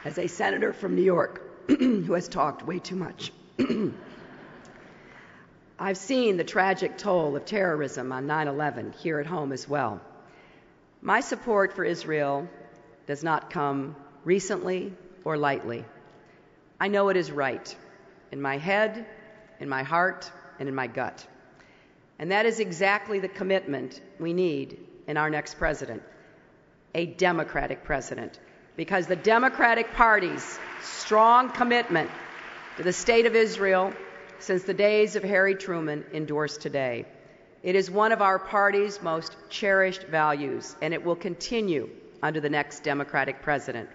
as a senator from New York who has talked way too much. I've seen the tragic toll of terrorism on 9/11 here at home as well. My support for Israel does not come recently or lightly. I know it is right in my head, in my heart, and in my gut. And that is exactly the commitment we need in our next president, a Democratic president, because the Democratic Party's strong commitment to the state of Israel since the days of Harry Truman endures today. It is one of our party's most cherished values, and it will continue under the next Democratic president.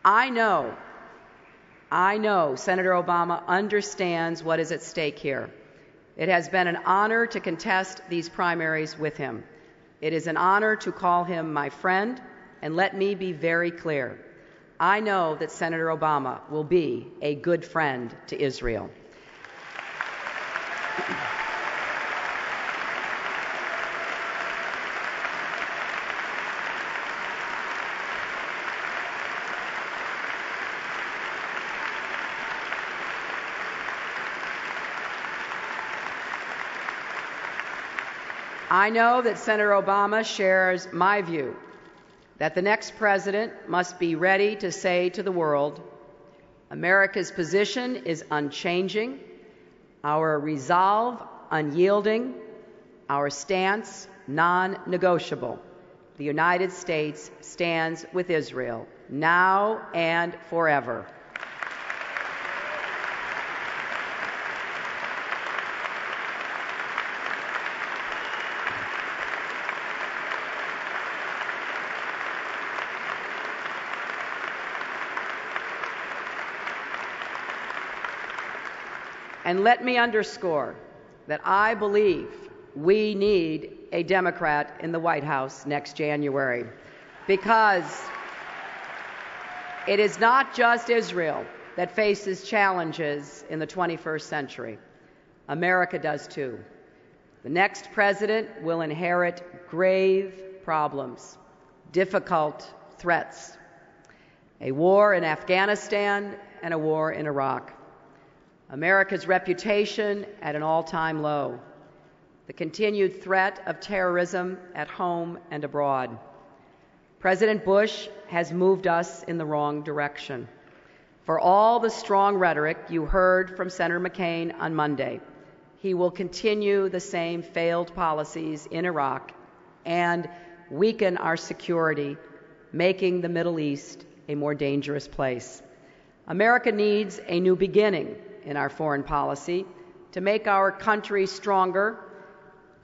I know Senator Obama understands what is at stake here. It has been an honor to contest these primaries with him. It is an honor to call him my friend, and let me be very clear. I know that Senator Obama will be a good friend to Israel. I know that Senator Obama shares my view that the next president must be ready to say to the world, America's position is unchanging, our resolve unyielding, our stance non-negotiable. The United States stands with Israel now and forever. And let me underscore that I believe we need a Democrat in the White House next January, because it is not just Israel that faces challenges in the 21st century. America does too. The next president will inherit grave problems, difficult threats, a war in Afghanistan and a war in Iraq. America's reputation at an all-time low, the continued threat of terrorism at home and abroad. President Bush has moved us in the wrong direction. For all the strong rhetoric you heard from Senator McCain on Monday, he will continue the same failed policies in Iraq and weaken our security, making the Middle East a more dangerous place. America needs a new beginning in our foreign policy to make our country stronger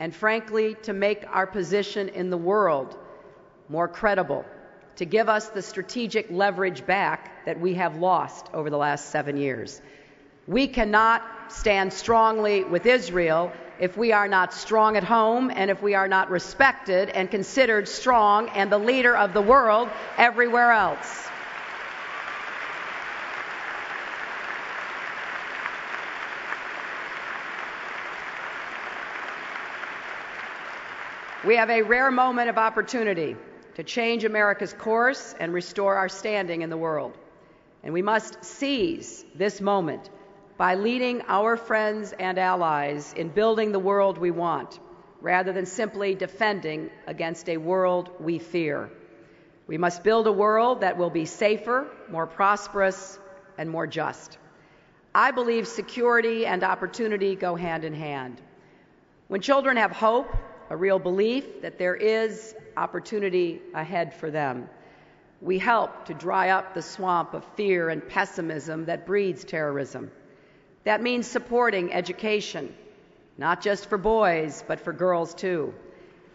and, frankly, to make our position in the world more credible, to give us the strategic leverage back that we have lost over the last 7 years. We cannot stand strongly with Israel if we are not strong at home and if we are not respected and considered strong and the leader of the world everywhere else. We have a rare moment of opportunity to change America's course and restore our standing in the world. And we must seize this moment by leading our friends and allies in building the world we want, rather than simply defending against a world we fear. We must build a world that will be safer, more prosperous, and more just. I believe security and opportunity go hand in hand. When children have hope, a real belief that there is opportunity ahead for them, we help to dry up the swamp of fear and pessimism that breeds terrorism. That means supporting education, not just for boys, but for girls too.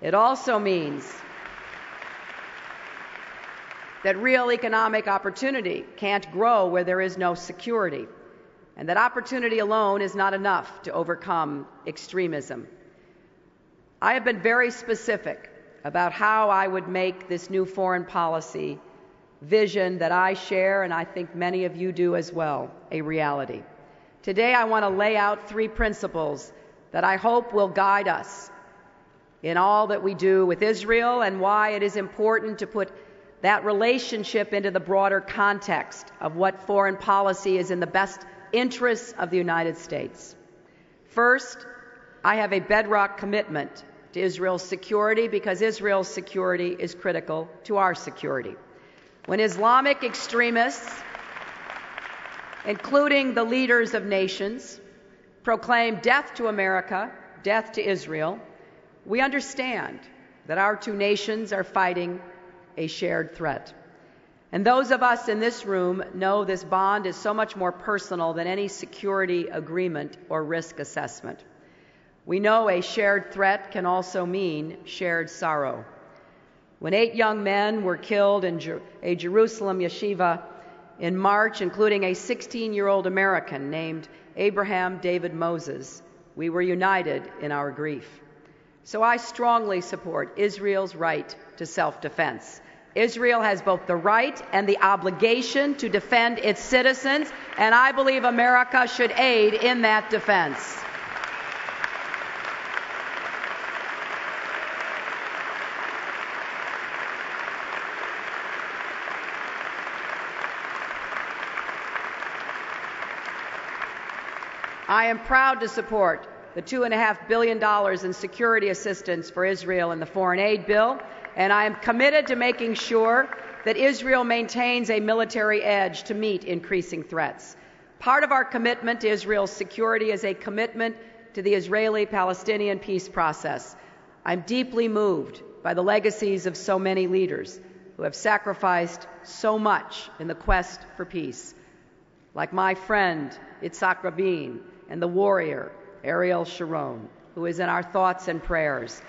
It also means that real economic opportunity can't grow where there is no security, and that opportunity alone is not enough to overcome extremism. I have been very specific about how I would make this new foreign policy vision that I share, and I think many of you do as well, a reality. Today I want to lay out 3 principles that I hope will guide us in all that we do with Israel, and why it is important to put that relationship into the broader context of what foreign policy is in the best interests of the United States. First, I have a bedrock commitment to Israel's security because Israel's security is critical to our security. When Islamic extremists, including the leaders of nations, proclaim death to America, death to Israel, we understand that our two nations are fighting a shared threat. And those of us in this room know this bond is so much more personal than any security agreement or risk assessment. We know a shared threat can also mean shared sorrow. When 8 young men were killed in a Jerusalem yeshiva in March, including a 16-year-old American named Abraham David Moses, we were united in our grief. So I strongly support Israel's right to self-defense. Israel has both the right and the obligation to defend its citizens, and I believe America should aid in that defense. I am proud to support the $2.5 billion in security assistance for Israel in the foreign aid bill, and I am committed to making sure that Israel maintains a military edge to meet increasing threats. Part of our commitment to Israel's security is a commitment to the Israeli-Palestinian peace process. I'm deeply moved by the legacies of so many leaders who have sacrificed so much in the quest for peace, like my friend Yitzhak Rabin and the warrior Ariel Sharon, who is in our thoughts and prayers.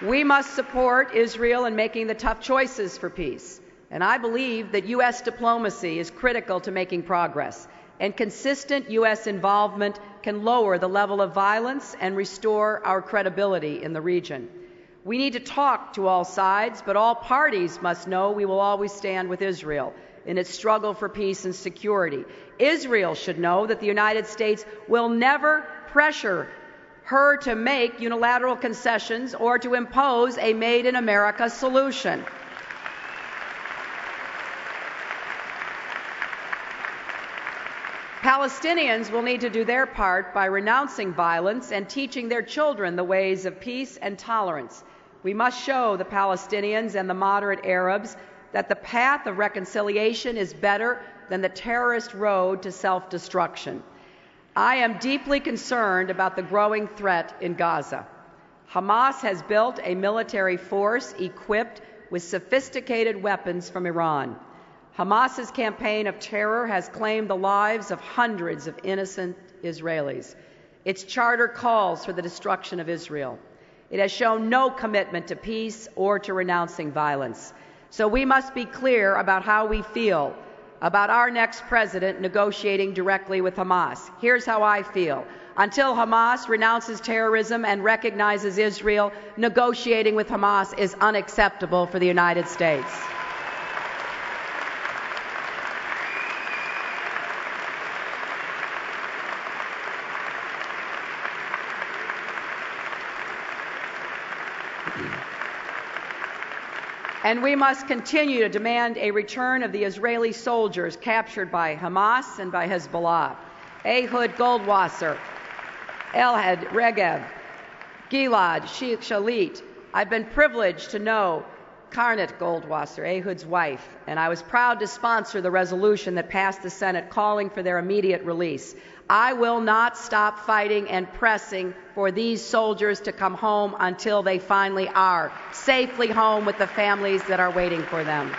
We must support Israel in making the tough choices for peace, and I believe that U.S. diplomacy is critical to making progress, and consistent U.S. involvement can lower the level of violence and restore our credibility in the region. We need to talk to all sides, but all parties must know we will always stand with Israel in its struggle for peace and security. Israel should know that the United States will never pressure her to make unilateral concessions or to impose a Made in America solution. Palestinians will need to do their part by renouncing violence and teaching their children the ways of peace and tolerance. We must show the Palestinians and the moderate Arabs that the path of reconciliation is better than the terrorist road to self-destruction. I am deeply concerned about the growing threat in Gaza. Hamas has built a military force equipped with sophisticated weapons from Iran. Hamas's campaign of terror has claimed the lives of hundreds of innocent Israelis. Its charter calls for the destruction of Israel. It has shown no commitment to peace or to renouncing violence. So we must be clear about how we feel about our next president negotiating directly with Hamas. Here's how I feel. Until Hamas renounces terrorism and recognizes Israel, negotiating with Hamas is unacceptable for the United States. And we must continue to demand a return of the Israeli soldiers captured by Hamas and by Hezbollah. Ehud Goldwasser, Elad Regev, Gilad Shalit. I've been privileged to know Karnit Goldwasser, Ehud's wife, and I was proud to sponsor the resolution that passed the Senate calling for their immediate release. I will not stop fighting and pressing for these soldiers to come home until they finally are safely home with the families that are waiting for them.